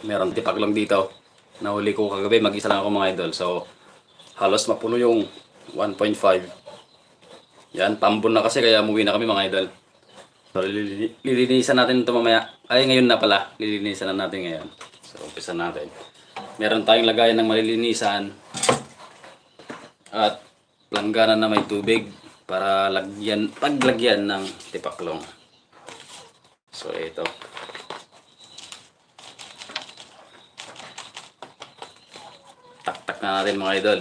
Meron tipaklong dito. Nahuli ko kagabi, mag-isa lang ako mga idol. So, halos mapuno yung 1.5. Yan, pambon na kasi kaya umuwi na kami mga idol. So, lilinisan natin ito mamaya. Ay, ngayon na pala. Lilinisan na natin ngayon. So, umpisa natin. Meron tayong lagayan ng malilinisan. At langganan na may tubig para paglagyan ng tipaklong. So, ito. Taktak na natin mga idol.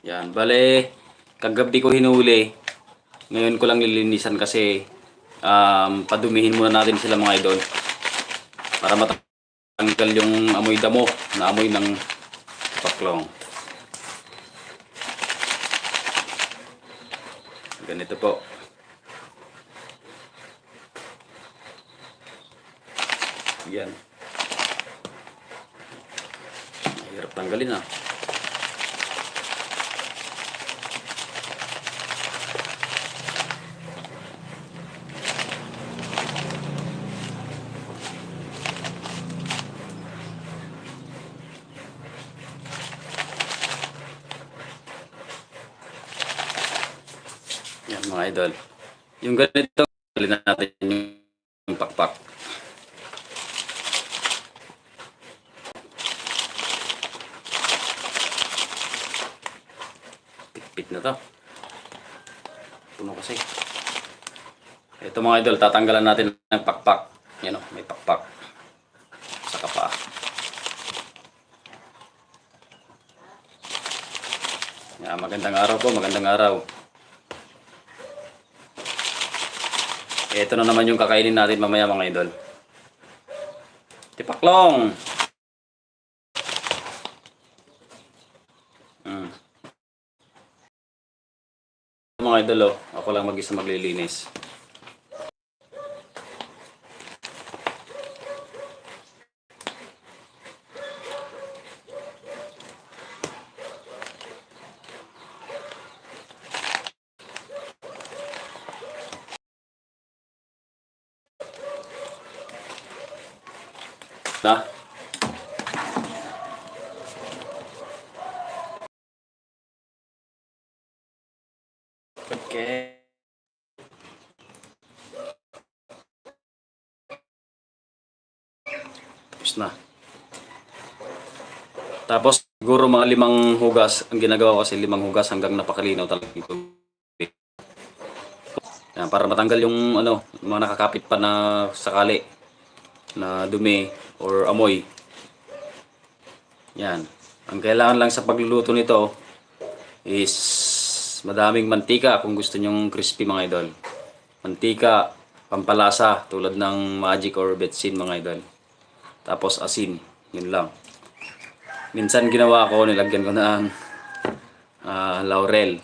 Yan, bale, kagabi ko hinuli. Ngayon ko lang lilinisan kasi padumihin muna natin sila mga idol. Para matanggal yung amoy damo na amoy ng tipaklong. Ganito po. Yan. Mahirap tanggalin ah. Yan mga idol. Yung ganito, tanggalin natin yung pakpak. Pitpit na to. Puno kasi. Ito mga idol, tatanggalan natin ng pakpak. Yan o, may pakpak. Sa kapa. Yan, magandang araw po, magandang araw. Ito na naman yung kakainin natin mamaya mga idol. Tipaklong! Mga idol, oh, ako lang mag-isa maglilinis. Na? Okay. Tapos na. Tapos siguro mga 5 hugas. Ang ginagawa ko kasi 5 hugas hanggang napakalinaw talaga yung tubig. Yan, para matanggal yung mga nakakapit pa na sakali na dumi or amoy. Yan. Ang kailangan lang sa pagluluto nito is madaming mantika kung gusto nyong crispy mga idol. Mantika, pampalasa tulad ng magic or betsin mga idol. Tapos asin, yun lang. Minsan ginawa ko, nilagyan ko ng laurel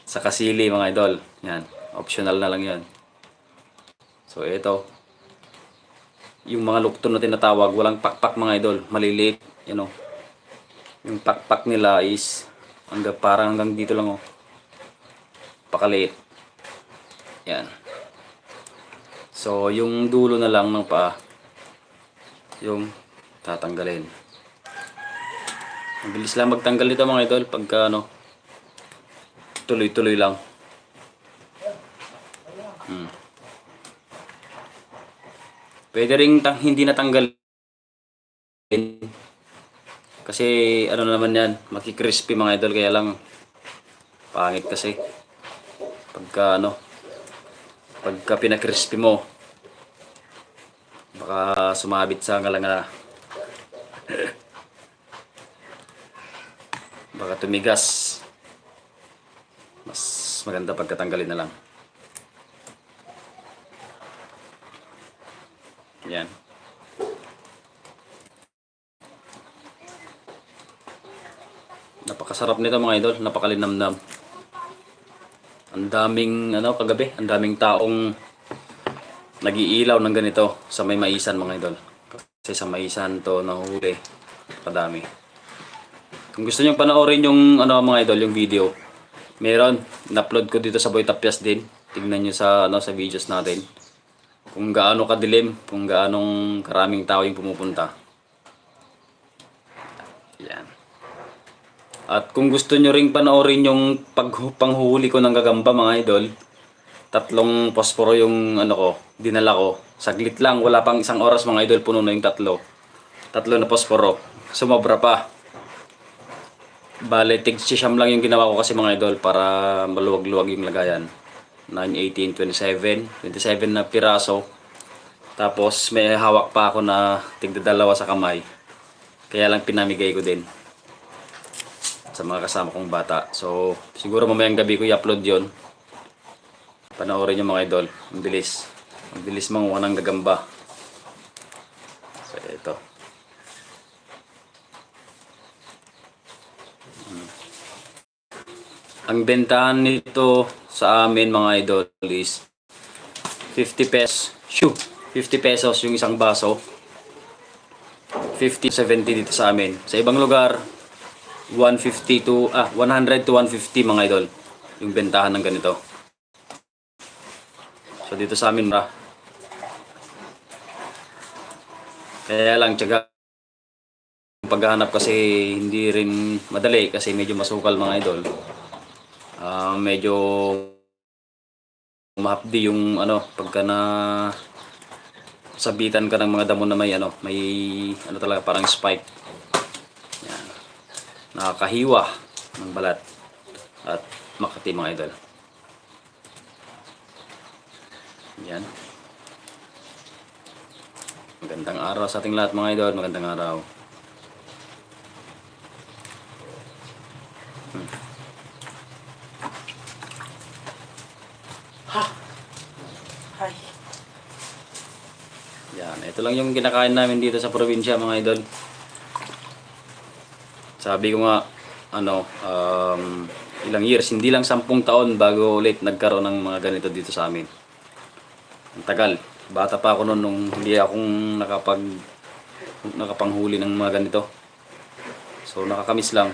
sa kasili mga idol. Yan, optional na lang yan. So ito, yung mga lukton na tinatawag, walang pakpak mga idol, maliliit, yung pakpak nila is parang hanggang dito lang pakaliit. Yan. So yung dulo na lang ng paa yung tatanggalin. Mabilis lang magtanggal dito mga idol pagka tuloy-tuloy lang. Pwede ring hindi natanggalin kasi naman yan, makikrispy mga idol, kaya lang pangit kasi pagka pinakrispy mo baka sumabit sa ngalangala. Baka tumigas. Mas maganda pagkatanggalin na lang. Yan. Napakasarap nito mga idol, napakalinamnam. Ang daming kagabi, ang daming taong nag-iilaw ng ganito sa may maisan mga idol. Kasi sa maisan to nahuli. Kadami. Kung gusto niyo panoorin yung mga idol, yung video, meron, in-upload ko dito sa Boy Tapyas din. Tingnan niyo sa sa videos natin. kung gaano kadilim, kung gaanong karaming tao yung pumupunta. Yan. At kung gusto nyo ring panoorin yung panghuhuli ko ng gagamba mga idol, 3 posporo yung ano ko, dinala ko. Saglit lang, wala pang 1 oras mga idol, puno na yung 3 na posporo. Sumobra pa. Bale, tig-siyam lang yung ginawa ko kasi mga idol para maluwag-luwag yung lagayan. 9, 18, 27. 27 na piraso. Tapos may hawak pa ako na tigdadalawa sa kamay. Kaya lang pinamigay ko din sa mga kasama kong bata. So, siguro mamayang gabi ko i-upload yon. Panoorin nyo mga idol. Ang bilis. Ang bilis manguha ng gagamba. So, ito. Ang bentahan nito sa amin mga idol is 50 pesos. 50 pesos yung isang baso. 50 70 dito sa amin. Sa ibang lugar 100 to 150 mga idol yung bentahan ng ganito. So dito sa amin kaya lang tiyaga yung paghahanap kasi hindi rin madali kasi medyo masukal mga idol. Medyo mahapdi yung pagka na sabitan ka ng mga damo na may talaga parang spike. Yan. Nakakahiwa ng balat at makati mga idol. Yan. Magandang araw sa ating lahat mga idol. Magandang araw. Yan, ito lang yung kinakain namin dito sa probinsya mga idol. Sabi ko nga ilang years, hindi lang 10 taon bago ulit nagkaroon ng mga ganito dito sa amin. Ang tagal. Bata pa ako noon nung hindi akong nakapanghuli ng mga ganito. So nakakamiss lang.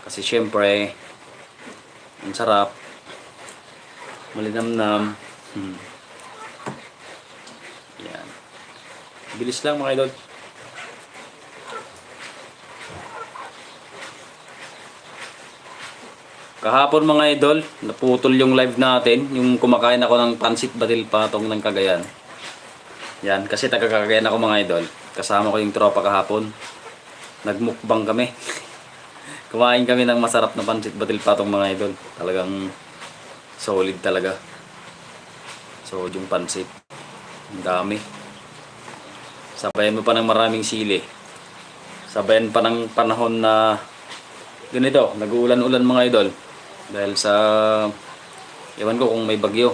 Kasi syempre ang sarap. Malinamnam. Yan. Bilis lang mga idol. Kahapon mga idol, naputol yung live natin, yung kumakain ako ng pansit batil patong ng Cagayan. Yan, kasi taga Cagayan ako mga idol. Kasama ko yung tropa kahapon. Nagmukbang kami. Kumain kami ng masarap na pansit batil patong mga idol. Talagang solid talaga. So, yung pansit. Ang dami. Sabayan mo pa ng maraming sili. Sabayan pa ng panahon na ganito, nag-uulan-ulan mga idol. Dahil sa ewan ko kung may bagyo.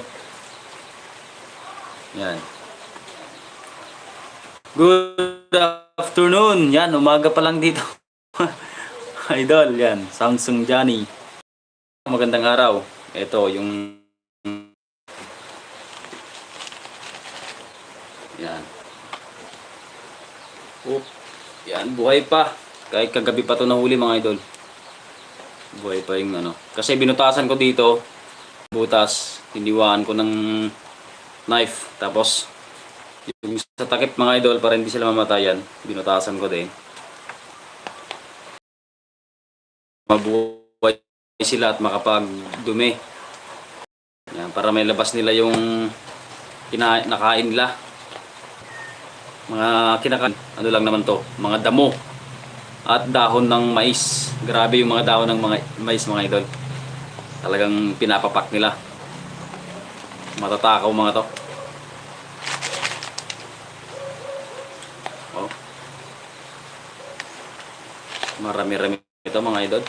Yan. Good afternoon. Yan, umaga pa lang dito. Idol, yan. Samsung Johnny. Magandang araw. Ito, yung yan. Yan, buhay pa. Kahit kagabi pa ito nahuli mga idol. Buhay pa yung kasi binutasan ko dito, butas, hiniwaan ko ng knife, tapos yung sa takip mga idol para hindi sila mamatayan, binutasan ko din. Mabuhay sila at makapagdumi. Yan, para may labas nila yung nakain nila. Mga kinakain, lang naman to, mga damo. At dahon ng mais. Grabe yung mga dahon ng mga mais mga idol. Talagang pinapapak nila. Matatakaw mga to. Oh. Marami-rami ito mga idol.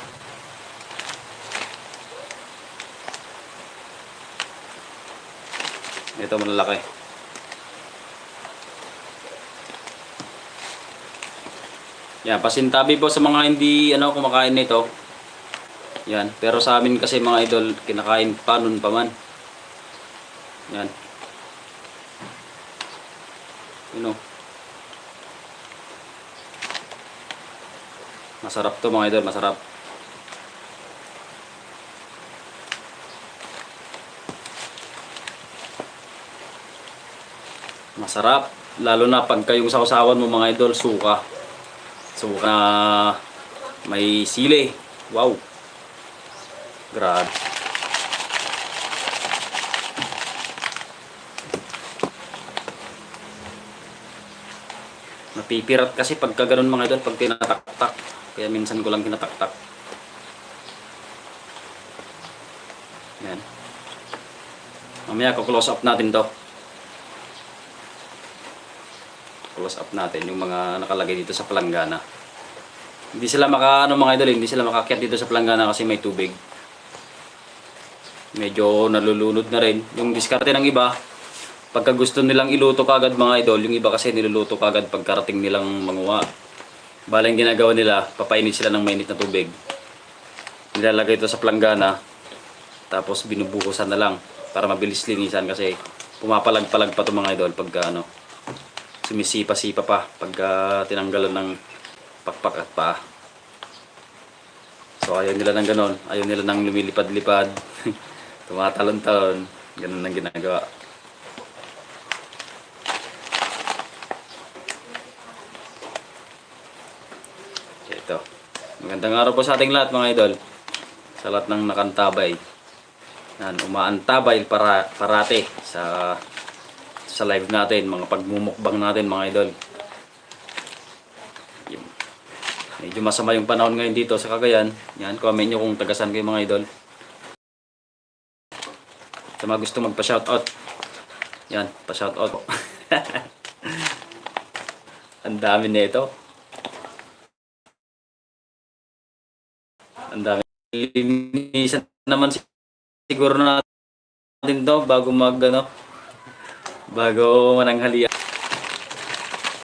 Ito malalaki. Yan, pasintabi po sa mga hindi kumakain nito. Yan, pero sa amin kasi mga idol, kinakain pa nun pa man. Yan. Masarap to mga idol, masarap. Masarap. Lalo na pagka yung sausawan mo mga idol, suka. Suka na may sili. Wow. Grabe. Napipirat kasi pagka ganun mga idol, pag tinataktak. Kaya minsan ko lang tinataktak. Yan. Mamaya ko-close up natin to. Close up natin yung mga nakalagay dito sa palanggana. Hindi sila mga idol, hindi sila makakyat dito sa palanggana kasi may tubig. Medyo nalulunod na rin. Yung diskarte ng iba, pagka gusto nilang iluto kagad mga idol, yung iba kasi niluluto kagad pagkarating nilang manguha. Bala yung ginagawa nila, papainit sila ng mainit na tubig. Nilalagay ito sa palanggana, tapos binubuhusan na lang para mabilis linisan kasi pumapalag-palag pa ito mga idol pagka sumisipa-sipa pa pagka tinanggalan ng pakpak at paa. So ayaw nila ng ganon, ayaw nila ng lumilipad-lipad, tumatalon-talon, ganon ang ginagawa. Ito. Magandang araw po sa ating lahat mga idol. Sa lahat ng nakantabay. Yan, umaantabay parate sa live natin, mga pagmumukbang natin mga idol. Medyo masama yung panahon ngayon dito sa Cagayan. Yan, comment nyo kung tagasan kayo mga idol. Sa mga gusto magpa-shoutout. Yan, pa-shoutout. Ang dami na ito. Ang dami. Linisan naman siguro natin to bago bago mananghalian.